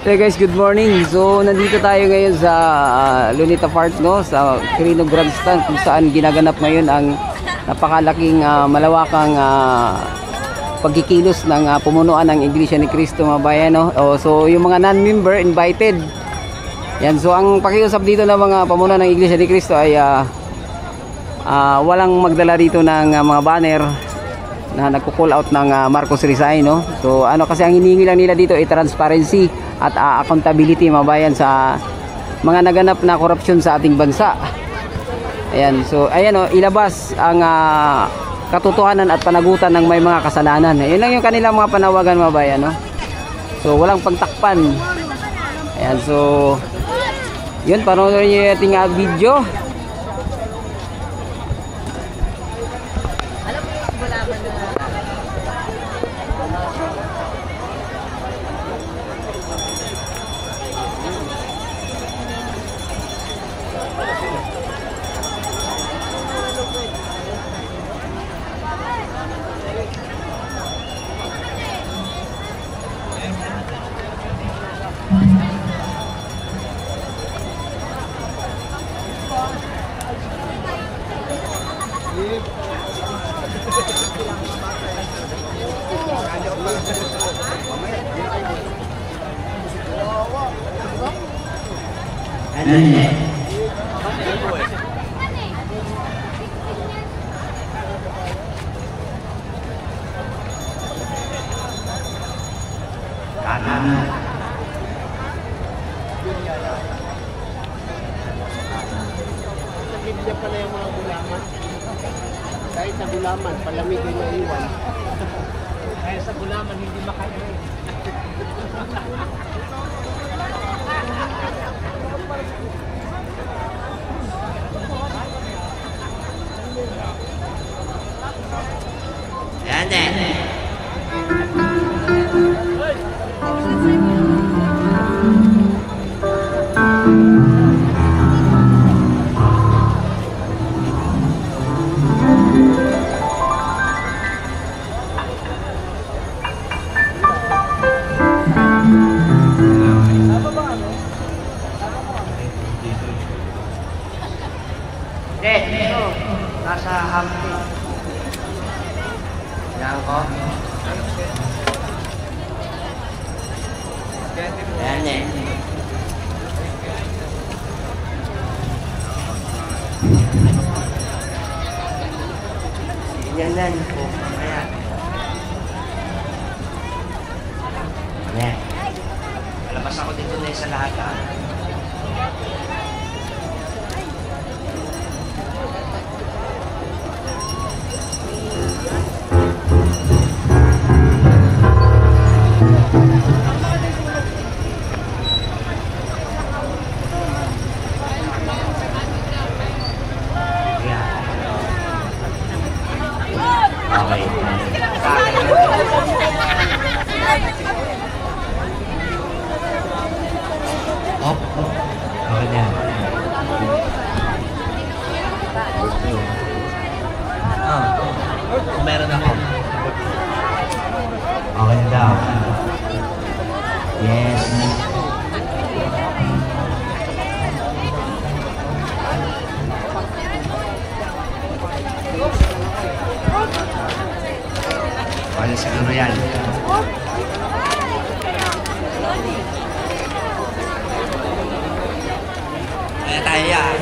Hey guys, good morning. So nandito tayo ngayon sa Luneta Park, no, sa Quirino Grandstand, kung saan ginaganap ngayon ang napakalaking malawakang pagkikilos ng pumunuan ng Iglesia ni Cristo, mga bayan, no? So yung mga non-member invited. Yan, so ang pakiusap dito ng mga pamunuan ng Iglesia ni Cristo ay walang magdala dito ng mga banner na nagko-call out ng Marcos resign, no? So ano, kasi ang hinihingi lang nila dito ay transparency at accountability, mga bayan, sa mga naganap na korupsyon sa ating bansa. Ayan, so ayan, oh, ilabas ang katotohanan at panagutan ng may mga kasalanan. Ayun lang yung kanilang mga panawagan, mga bayan, no? So walang pagtakpan. Ayan, so yun, panoorin nyo yung ating video. Bibigyan pala yung mga gulaman. Dahil sa gulaman, palamig yung naiwan. Dahil sa gulaman, hindi makain. Yan eh. Dito, nasa hampi. Yan ko. Yan eh. Yan lang po. Ayan. Yan. Malabas ako dito na sa lahat. Okay. Op. Okay na. Meron ako. Okay na daw. Yes. Wala siguro yan. Kaya tayo yan.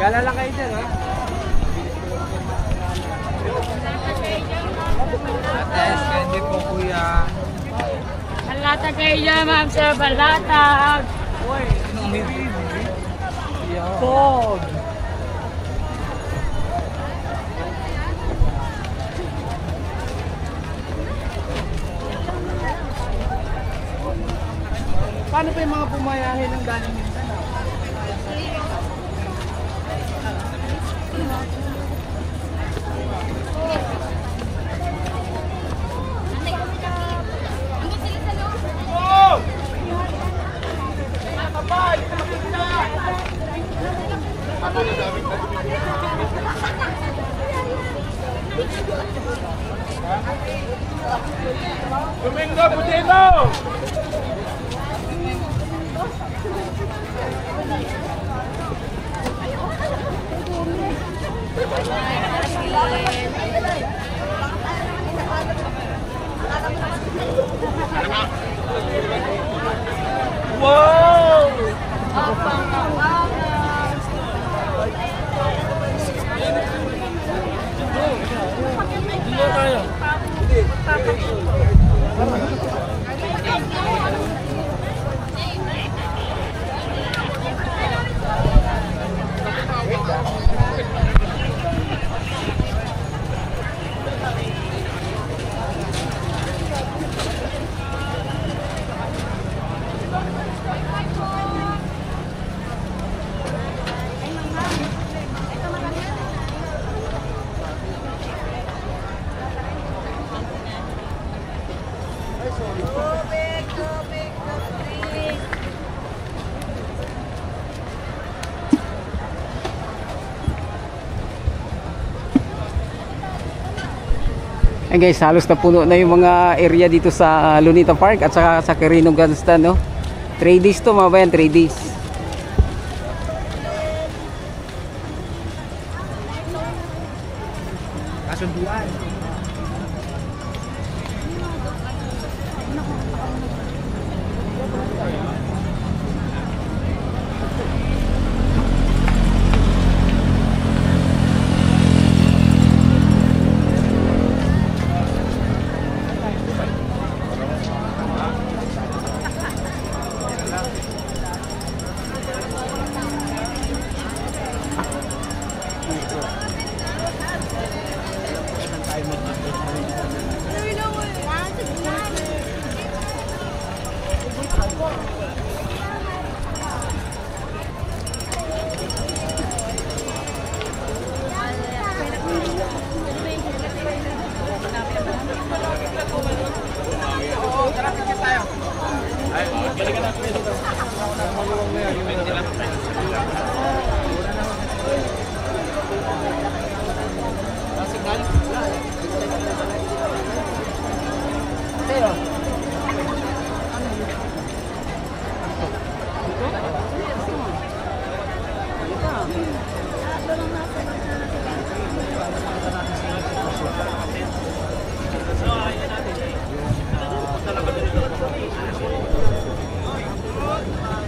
Gala lang kayo dyan, ha? Ates, candy po, kuya. Balata kayo dyan, ma'am, sir. Balatag. Uy, umirin. Dog. Paano pa yung mga pumayahin ng galing minsan? Domingo Potato! Wow! Ayan guys, halos na puno na yung mga area dito sa Lunita Park at saka sa Quirino Grandstand, no? 3 days to mga bayan, 3 days. Kasunduan.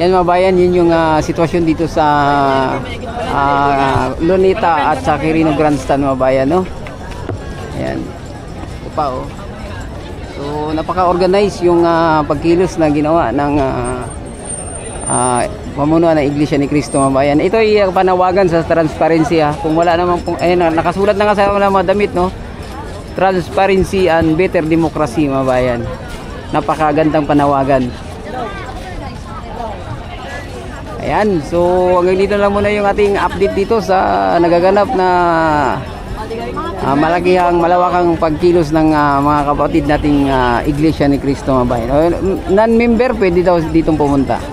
Yan mga bayan, yun yung sitwasyon dito sa Lunita at sa Quirino Grandstand mga bayan, no? Ayan. Ito pa, oh. So, napaka-organize yung pagkilos na ginawa ng pamunuan ng Iglesia ni Cristo mga bayan. Ito ay panawagan sa transparency, ha. Kung wala namang, ayun, nakasulat na nga sa mga damit, no? Transparency and better democracy mga bayan. Napakagandang panawagan. Ayan, so hanggang dito lang muna yung ating update dito sa nagaganap na malawakang pagkilos ng mga kapatid nating Iglesia ni Cristo mga bayan. Non-member pwede daw ditong pumunta,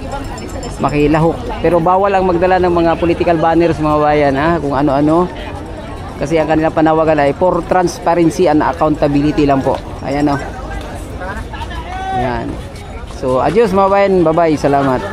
makilahok, pero bawal ang magdala ng mga political banners mga bayan, ha, kung ano-ano, kasi ang kanilang panawagan ay for transparency and accountability lang po. Ayan, o. Ayan. So adios mga bayan, bye bye, salamat.